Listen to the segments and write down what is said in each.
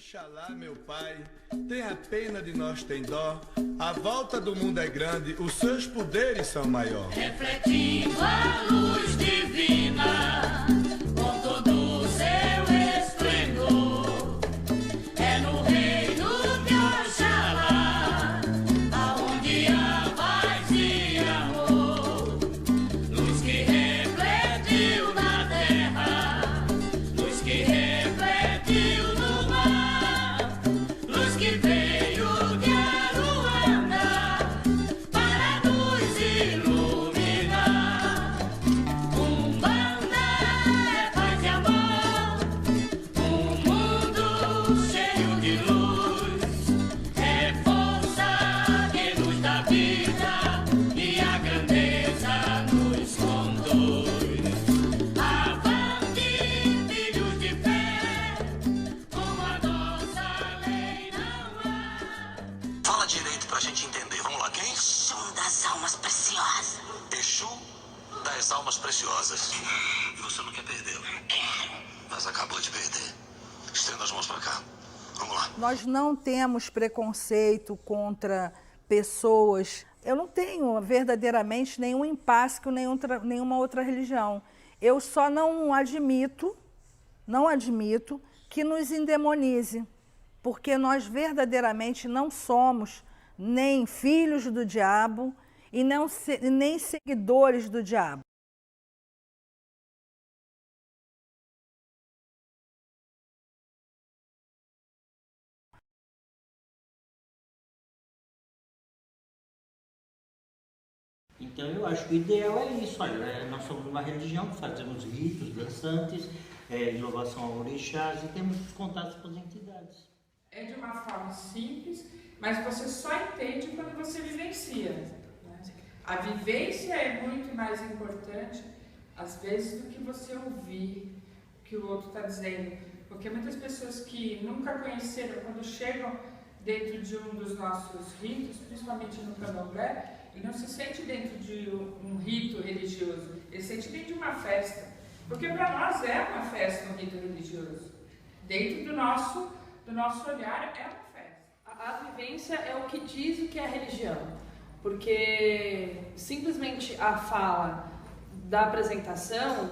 Ixalá, meu pai, tenha pena de nós, tem dó. A volta do mundo é grande, os seus poderes são maiores. Refletindo a luz divina, com todo o seu esplendor, é no reino de Oxalá, aonde há paz e amor, luz que refletiu na terra, luz que refletiu no mar, luz que veio de Aruanda para nos iluminar. Umbanda é paz e amor, um mundo cheio de luz, é força que nos dá vida e a grandeza nos conduz. Avante, filhos de fé, com a nossa lei não há. Fala direito pra gente entender. Vamos lá, quem? Exu das almas preciosas. Exu das almas preciosas. E você não quer perdê-lo? Quero. Mas acabou de perder. Estenda as mãos pra cá. Vamos lá. Nós não temos preconceito contra pessoas. Eu não tenho verdadeiramente nenhum impasse com nenhuma outra religião. Eu só não admito que nos endemonize, porque nós verdadeiramente não somos nem filhos do diabo e nem seguidores do diabo. Então eu acho que o ideal é isso, olha, nós somos uma religião que fazemos ritos dançantes, louvação a orixás e temos contatos com as entidades. É de uma forma simples, mas você só entende quando você vivencia, né? A vivência é muito mais importante, às vezes, do que você ouvir o que o outro está dizendo. Porque muitas pessoas que nunca conheceram, quando chegam dentro de um dos nossos ritos, principalmente no candomblé, ele não se sente dentro de um rito religioso, ele se sente dentro de uma festa. Porque para nós é uma festa, um rito religioso. Dentro do nosso olhar é uma festa. A vivência é o que diz o que é religião, porque simplesmente a fala da apresentação,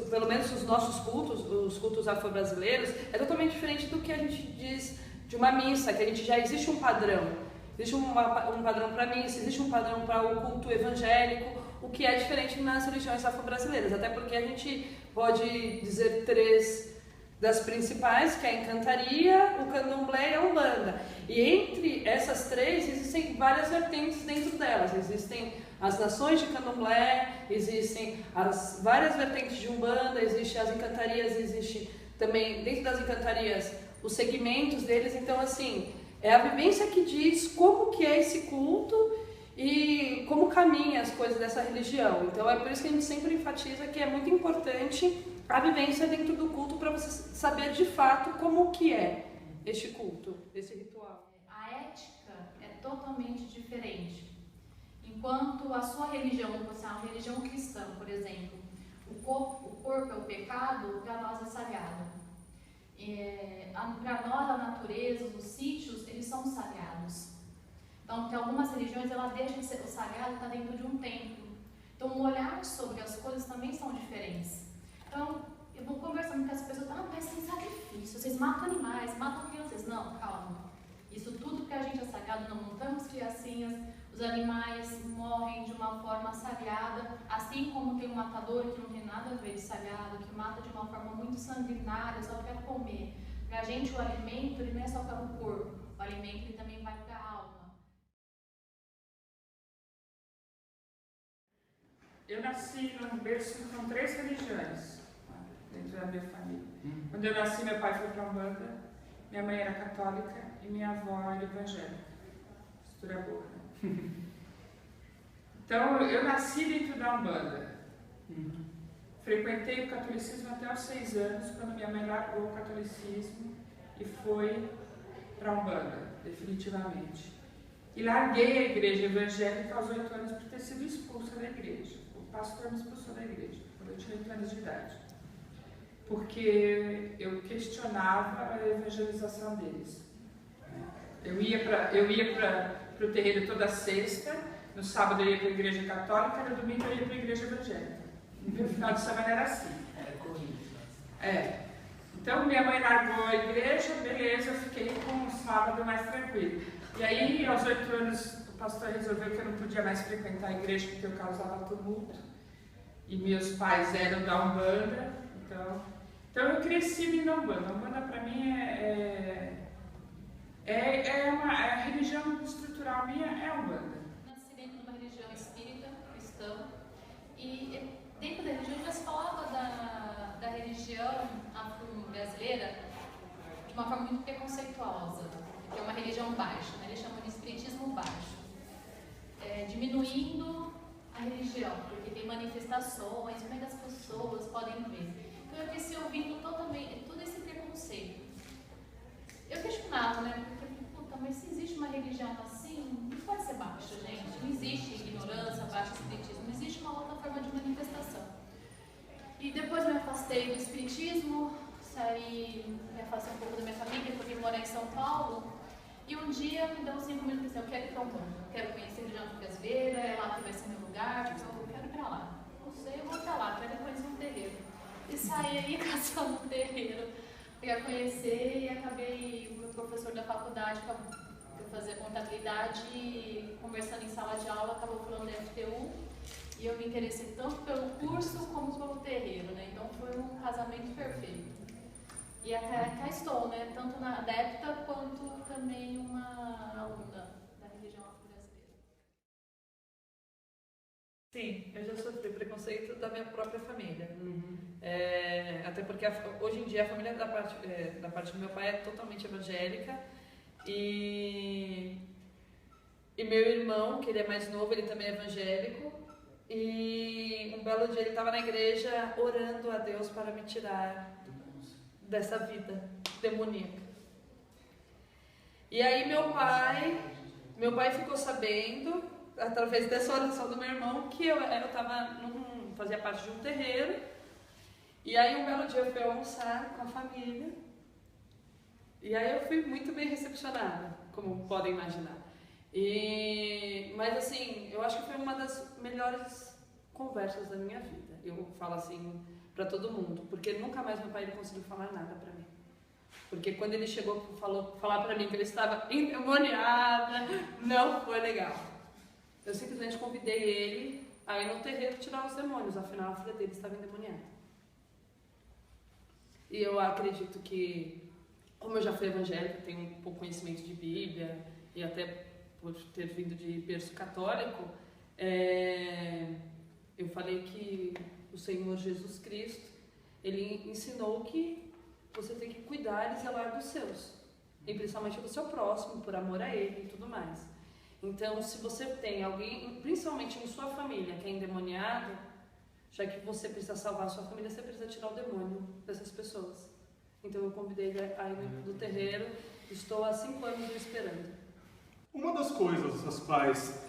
pelo menos os nossos cultos, os cultos afro-brasileiros, é totalmente diferente do que a gente diz de uma missa, que a gente já existe um padrão. Existe um padrão para missa, existe um padrão para o culto evangélico, o que é diferente nas religiões afro-brasileiras, até porque a gente pode dizer três das principais, que é a encantaria, o candomblé e a umbanda. E entre essas três existem várias vertentes dentro delas. Existem as nações de candomblé, existem as várias vertentes de umbanda, existem as encantarias, existe também dentro das encantarias os segmentos deles. Então, assim, é a vivência que diz como que é esse culto e como caminha as coisas dessa religião. Então é por isso que a gente sempre enfatiza que é muito importante a vivência dentro do culto para você saber de fato como que é este culto, esse ritual. A ética é totalmente diferente. Enquanto a sua religião, você é uma religião cristã, por exemplo, o corpo é o pecado, para nós é sagrado. Para nós, a natureza, os sítios, eles são sagrados. Então, tem algumas religiões, ela deixa de ser o sagrado, está dentro de um templo. Então, o olhar sobre as coisas também são diferentes. Então, eu vou conversando com as pessoas, mas sem sacrifício, vocês matam animais, matam crianças. Não, calma. Isso tudo que a gente é sagrado, não montamos criancinhas, os animais morrem de uma forma sagrada, assim como tem um matador que não tem nada a ver de sagrado, que mata de uma forma muito sanguinária, só quer comer. Pra gente o alimento, ele não é só para o corpo, o alimento ele também vai para a alma. Eu nasci num berço com 3 religiões dentro da minha família. Quando eu nasci, meu pai foi para a Umbanda, minha mãe era católica e minha avó era evangélica. Mistura boa, né? Então, eu nasci dentro da Umbanda. Frequentei o catolicismo até os 6 anos, quando minha mãe largou o catolicismo e foi para a Umbanda, definitivamente. E larguei a igreja evangélica aos 8 anos por ter sido expulsa da igreja. O pastor me expulsou da igreja, quando eu tinha 8 anos de idade. porque eu questionava a evangelização deles. Eu ia para o terreiro toda sexta, no sábado eu ia para a igreja católica, no domingo eu ia para a igreja evangélica. E no final de semana era assim. Era corrido. Então minha mãe largou a igreja, beleza, eu fiquei com um sábado mais tranquilo. E aí, aos 8 anos, o pastor resolveu que eu não podia mais frequentar a igreja porque eu causava tumulto. E meus pais eram da Umbanda, então eu cresci na Umbanda. A Umbanda para mim a religião estrutural minha é a Umbanda. Nasci dentro de uma religião espírita, cristã, e dentro da religião já se falava da religião afro-brasileira de uma forma muito preconceituosa, que é uma religião baixa, né? Eles chamam de espiritismo baixo, diminuindo a religião, porque tem manifestações, como é que as pessoas podem ver. Então eu cresci ouvindo totalmente todo esse preconceito. Eu questionava, né? Porque, puta, mas se existe uma religião assim, não pode ser baixa, gente. Não existe ignorância, baixo espiritismo, não existe uma outra forma de manifestação. E depois eu me afastei do espiritismo, me afastei um pouco da minha família, porque eu morar em São Paulo. E um dia me deu 5 minutos e disse, eu quero ir para Umbanda, quero conhecer o Janto Brasileira, é lá que vai ser meu lugar, eu quero ir para lá. Não sei, eu vou para lá, quero conhecer um terreiro. E saí aí caçando um terreiro para conhecer e acabei, o meu professor da faculdade, eu fazia contabilidade, conversando em sala de aula, acabou falando da FTU. E eu me interessei tanto pelo curso como pelo terreiro, né? Então foi um casamento perfeito. E cá estou, né? Tanto na adepta quanto também uma aluna da religião afro-brasileira. Sim, eu já sofri preconceito da minha própria família. Até porque hoje em dia a família da parte do meu pai é totalmente evangélica. E meu irmão, que ele é mais novo, ele também é evangélico. E um belo dia ele estava na igreja orando a Deus para me tirar dessa vida demoníaca. E aí meu pai ficou sabendo, através dessa oração do meu irmão, que eu fazia parte de um terreiro. E aí um belo dia eu fui almoçar com a família. E aí eu fui muito bem recepcionada, como podem imaginar. Mas assim, eu acho que foi uma das melhores conversas da minha vida. Eu falo assim para todo mundo, porque nunca mais meu pai ele conseguiu falar nada para mim. Porque quando ele chegou falar para mim que ele estava endemoniada, não foi legal. Eu simplesmente convidei ele a ir no terreiro tirar os demônios, afinal a filha dele estava endemoniada. E eu acredito que, como eu já fui evangélica, tenho um pouco conhecimento de Bíblia e até por ter vindo de berço católico, eu falei que o Senhor Jesus Cristo, ele ensinou que você tem que cuidar e zelar dos seus, e principalmente do seu próximo, por amor a ele e tudo mais. Então, se você tem alguém, principalmente em sua família, que é endemoniado, já que você precisa salvar a sua família, você precisa tirar o demônio dessas pessoas. Então, eu convidei ele a ir do terreiro, estou há 5 anos esperando. Uma das coisas as quais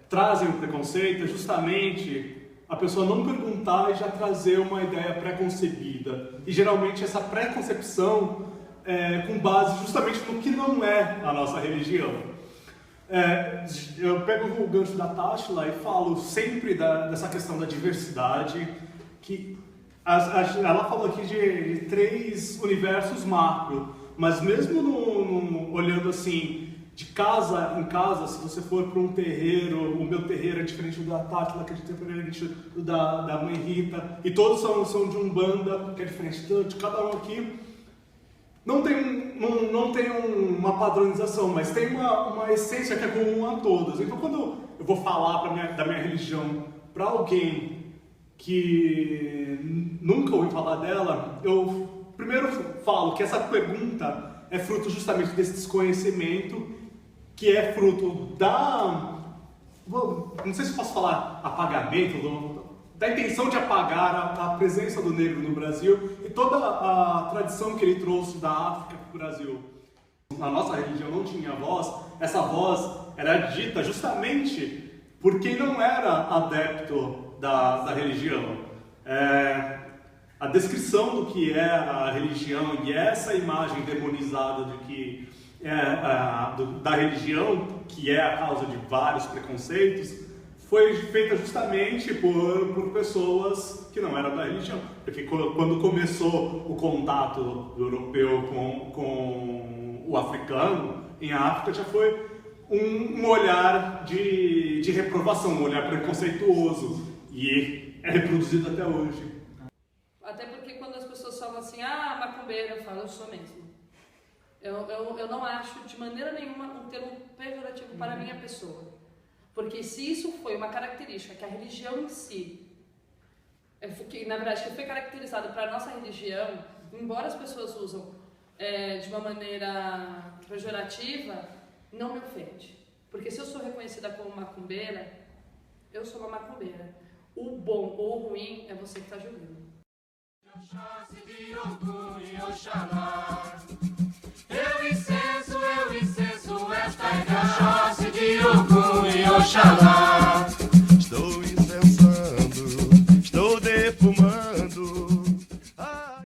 trazem o preconceito é justamente a pessoa não perguntar e já trazer uma ideia pré-concebida. E geralmente essa pré-concepção é com base justamente no que não é a nossa religião. Eu pego o gancho da Táchila e falo sempre dessa questão da diversidade, que ela falou aqui de 3 universos macro, mas mesmo olhando assim, de casa em casa, se você for para um terreiro, o meu terreiro é diferente do da Táchila, que é diferente do da mãe Rita, e todos são de Umbanda, que é diferente de cada um aqui. Não tem uma padronização, mas tem uma essência que é comum a todas. Então, quando eu vou falar da minha religião para alguém que nunca ouviu falar dela, eu primeiro falo que essa pergunta é fruto justamente desse desconhecimento, que é fruto não sei se posso falar apagamento, da intenção de apagar a presença do negro no Brasil e toda a tradição que ele trouxe da África para o Brasil. A nossa religião não tinha voz, essa voz era dita justamente por quem não era adepto da religião. a descrição do que é a religião e essa imagem demonizada do que da religião, que é a causa de vários preconceitos, foi feita justamente por pessoas que não eram da religião. Porque quando começou o contato do europeu com o africano, em África já foi um olhar de reprovação, um olhar preconceituoso, e é reproduzido até hoje. Até porque quando as pessoas falam assim, macumbeira, eu falo, eu sou mesmo. Eu não acho de maneira nenhuma um termo pejorativo para a minha pessoa. Porque se isso foi uma característica que a religião em si, na verdade, que foi caracterizado para a nossa religião, embora as pessoas usam de uma maneira pejorativa, não me ofende. Porque se eu sou reconhecida como macumbeira, eu sou uma macumbeira. O bom ou o ruim é você que está julgando. Eu incenso esta Oxóssi de Ogum e Oxalá.